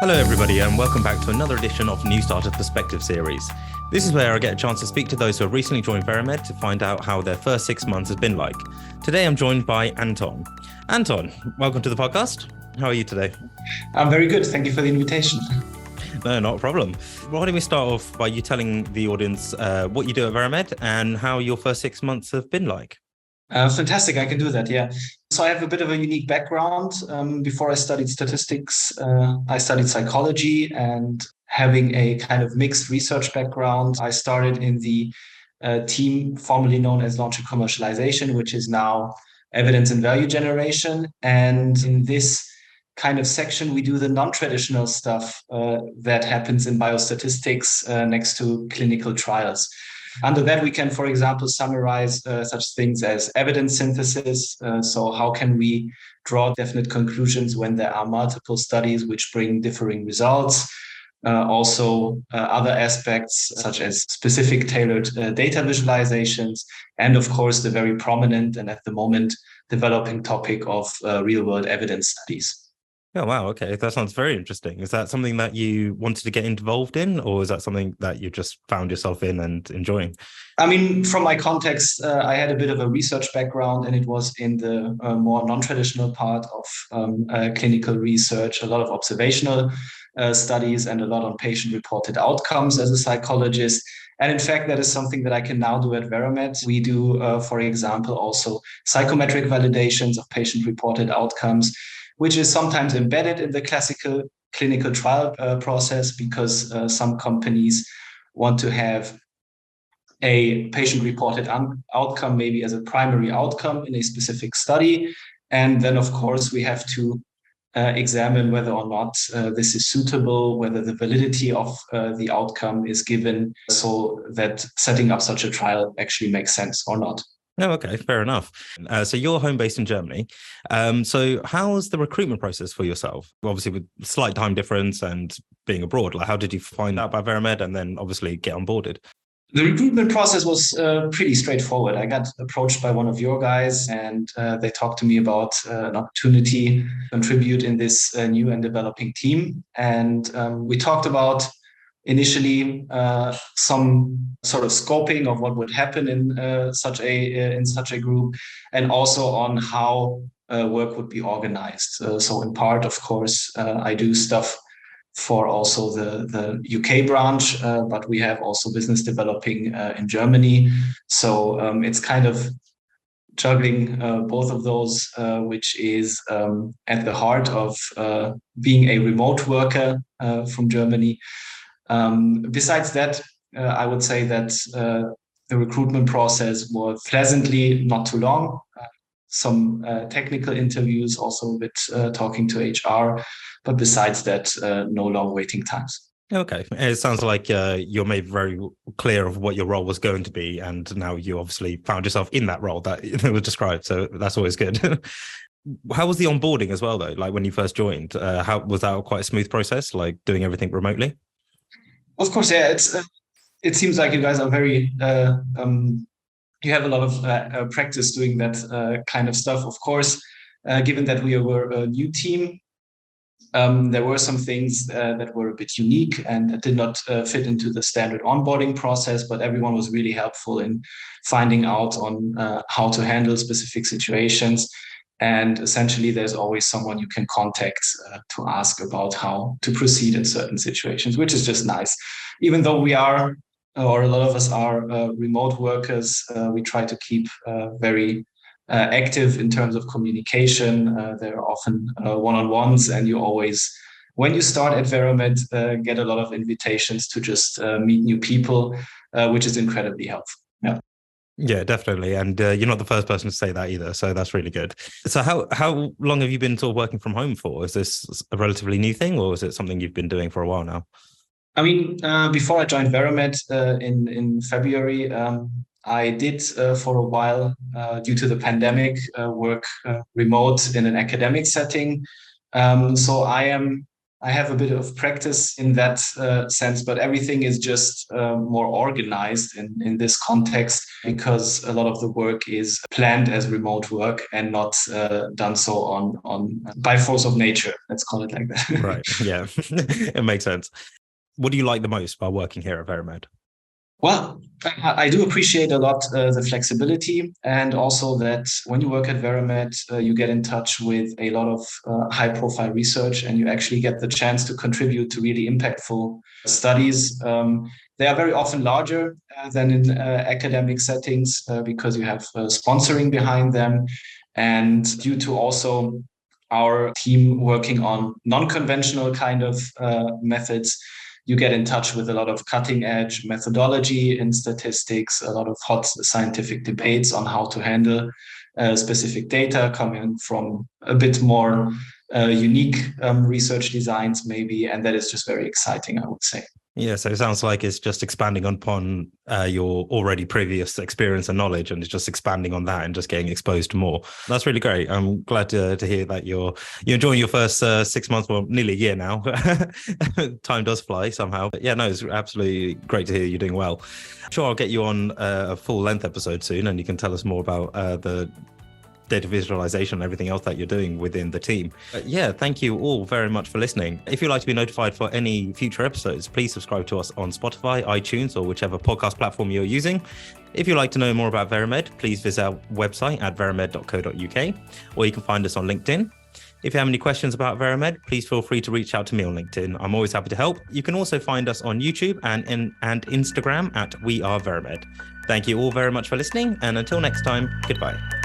Hello, everybody, and welcome back to another edition of New Starter Perspective series. This is where I get a chance to speak to those who have recently joined Veramed to find out how their first 6 months has been like. Today, I'm joined by Anton. Anton, welcome to the podcast. How are you today? I'm very good. Thank you for the invitation. No, not a problem. Why don't we start off by you telling the audience what you do at Veramed and how your first 6 months have been like? Fantastic. I can do that. Yeah. So I have a bit of a unique background. Before I studied statistics, I studied psychology, and having a kind of mixed research background, I started in the team formerly known as launch and commercialization, which is now evidence and value generation. And in this kind of section, we do the non-traditional stuff that happens in biostatistics next to clinical trials. Under that, we can, for example, summarize such things as evidence synthesis. So how can we draw definite conclusions when there are multiple studies which bring differing results? Also, other aspects such as specific tailored data visualizations, and of course, the very prominent and at the moment developing topic of real-world evidence studies. Oh, wow. Okay. That sounds very interesting. Is that something that you wanted to get involved in, or is that something that you just found yourself in and enjoying? I mean, from my context, I had a bit of a research background, and it was in the more non-traditional part of clinical research, a lot of observational studies and a lot on patient-reported outcomes as a psychologist. And in fact, that is something that I can now do at Veramed. We do, for example, also psychometric validations of patient-reported outcomes, which is sometimes embedded in the classical clinical trial process because some companies want to have a patient-reported outcome maybe as a primary outcome in a specific study. And then, of course, we have to examine whether or not this is suitable, whether the validity of the outcome is given so that setting up such a trial actually makes sense or not. Oh, okay, fair enough. So you're home based in Germany. So how's the recruitment process for yourself? Obviously, with slight time difference and being abroad, like how did you find out about Veramed and then obviously get onboarded? The recruitment process was pretty straightforward. I got approached by one of your guys, and they talked to me about an opportunity to contribute in this new and developing team. And we talked about initially some sort of scoping of what would happen in such a group, and also on how work would be organized. So in part, of course, I do stuff for also the UK branch, but we have also business developing in Germany. So it's kind of juggling both of those, which is at the heart of being a remote worker from Germany. Besides that, I would say that the recruitment process was pleasantly not too long. Some technical interviews, also a bit talking to HR. But besides that, no long waiting times. Okay. It sounds like you're made very clear of what your role was going to be. And now you obviously found yourself in that role that was described. So that's always good. How was the onboarding as well, though? Like when you first joined, how was that quite a smooth process, like doing everything remotely? Of course, yeah. It seems like you guys are very you have a lot of practice doing that kind of stuff. Of course, given that we were a new team, there were some things that were a bit unique and did not fit into the standard onboarding process, but everyone was really helpful in finding out on how to handle specific situations. And essentially, there's always someone you can contact to ask about how to proceed in certain situations, which is just nice. Even though we are, or a lot of us are remote workers, we try to keep very active in terms of communication. There are often one-on-ones, and you always, when you start at Veramed, get a lot of invitations to just meet new people, which is incredibly helpful. Yeah. Yeah, definitely. And you're not the first person to say that either. So that's really good. So how long have you been sort of working from home for? Is this a relatively new thing, or is it something you've been doing for a while now? I mean, before I joined Veramed in February, I did for a while, due to the pandemic, work remote in an academic setting. So I am I have a bit of practice in that sense, but everything is just more organized in this context because a lot of the work is planned as remote work and not done so on by force of nature. Let's call it like that. Right. Yeah, it makes sense. What do you like the most by working here at Veramed? Well, I do appreciate a lot the flexibility, and also that when you work at Veramed, you get in touch with a lot of high-profile research, and you actually get the chance to contribute to really impactful studies. They are very often larger than in academic settings because you have sponsoring behind them, and due to also our team working on non-conventional kind of methods, you get in touch with a lot of cutting edge methodology in statistics, a lot of hot scientific debates on how to handle specific data coming from a bit more unique research designs maybe. And that is just very exciting, I would say. Yeah, so it sounds like it's just expanding upon your already previous experience and knowledge, and it's just expanding on that and just getting exposed to more. That's really great. I'm glad to hear that you're enjoying your first 6 months, well, nearly a year now. Time does fly somehow. But yeah, no, it's absolutely great to hear you're doing well. I'm sure I'll get you on a full length episode soon, and you can tell us more about the data visualization and everything else that you're doing within the team. Yeah, thank you all very much for listening. If you'd like to be notified for any future episodes, please subscribe to us on Spotify, iTunes, or whichever podcast platform you're using. If you'd like to know more about Veramed, please visit our website at veramed.co.uk, or you can find us on LinkedIn. If you have any questions about Veramed, please feel free to reach out to me on LinkedIn. I'm always happy to help. You can also find us on YouTube and Instagram at We Are Veramed. Thank you all very much for listening, and until next time, goodbye.